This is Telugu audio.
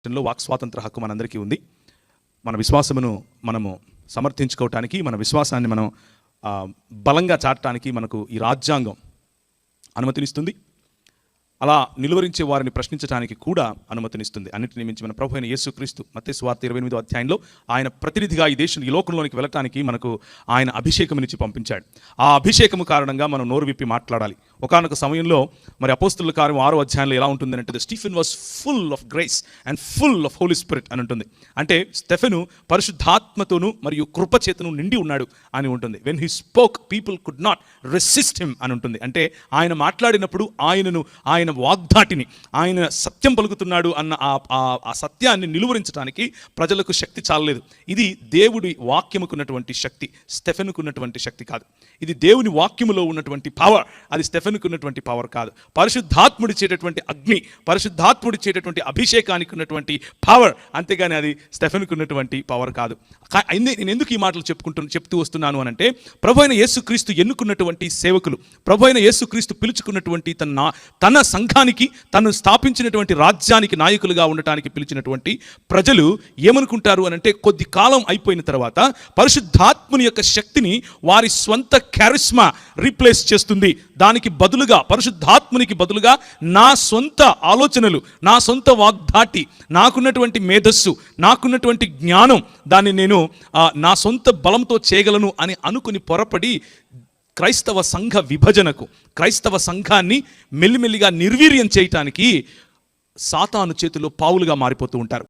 రాష్ట్రంలో వాక్ స్వాతంత్ర హక్కు మనందరికీ ఉంది. మన విశ్వాసమును మనము సమర్థించుకోవటానికి, మన విశ్వాసాన్ని మనం బలంగా చాటడానికి మనకు ఈ రాజ్యాంగం అనుమతినిస్తుంది. అలా నిలువరించే వారిని ప్రశ్నించడానికి కూడా అనుమతినిస్తుంది. అన్నిటిని మించి మన ప్రభు అయిన యేసుక్రీస్తు మత్తయి సువార్త 28వ అధ్యాయంలో ఆయన ప్రతినిధిగా ఈ లోకంలోనికి వెళ్ళటానికి మనకు ఆయన అభిషేకం నుంచి పంపించాడు. ఆ అభిషేకము కారణంగా మనం నోరు విప్పి మాట్లాడాలి. ఒకానొక సమయంలో మరి అపోస్తలుల కార్యం 6వ అధ్యాయంలో ఎలా ఉంటుందంటే, Stephen was full of grace and full of Holy Spirit అని ఉంటుంది. అంటే స్టెఫెను పరిశుద్ధాత్మతోను మరియు కృపచేతను నిండి ఉన్నాడు అని ఉంటుంది. When he spoke people could not resist him అని ఉంటుంది. అంటే ఆయన మాట్లాడినప్పుడు ఆయన వాగ్దాటిని, ఆయన సత్యం పలుకుతున్నాడు అన్న ఆ సత్యాన్ని నిలువరించడానికి ప్రజలకు శక్తి చాలలేదు. ఇది దేవుడి వాక్యముకున్నటువంటి శక్తి, స్టెఫెనుకున్నటువంటి శక్తి కాదు. ఇది దేవుని వాక్యములో ఉన్నటువంటి పవర్, అది స్టెఫెనుకున్నటువంటి పవర్ కాదు. పరిశుద్ధాత్ముడిచ్చేటటువంటి అగ్ని, పరిశుద్ధాత్ముడిచ్చేటటువంటి అభిషేకానికి ఉన్నటువంటి పవర్, అంతేగాని అది స్టెఫెనుకున్నటువంటి పవర్ కాదు. నేను ఎందుకు ఈ మాటలు చెప్తూ వస్తున్నాను అనంటే, ప్రభు అయిన యేసుక్రీస్తు ఎన్నుకున్నటువంటి సేవకులు, ప్రభు అయిన యేసుక్రీస్తు పిలుచుకున్నటువంటి తన సంఘానికి, తను స్థాపించినటువంటి రాజ్యానికి నాయకులుగా ఉండటానికి పిలిచినటువంటి ప్రజలు ఏమనుకుంటారు అనంటే, కొద్ది కాలం అయిపోయిన తర్వాత పరిశుద్ధాత్ముని యొక్క శక్తిని వారి స్వంత క్యారిస్మా రీప్లేస్ చేస్తుంది. దానికి బదులుగా, పరిశుద్ధాత్మునికి బదులుగా నా సొంత ఆలోచనలు, నా సొంత వాగ్దాటి, నాకున్నటువంటి మేధస్సు, నాకున్నటువంటి జ్ఞానం, దాన్ని నేను నా సొంత బలంతో చేయగలను అని అనుకుని పొరపడి క్రైస్తవ సంఘ విభజనకు, క్రైస్తవ సంఘాన్ని మెల్లిమెల్లిగా నిర్వీర్యం చేయటానికి సాతాను చేతిలో పావులుగా మారిపోతూ ఉంటారు.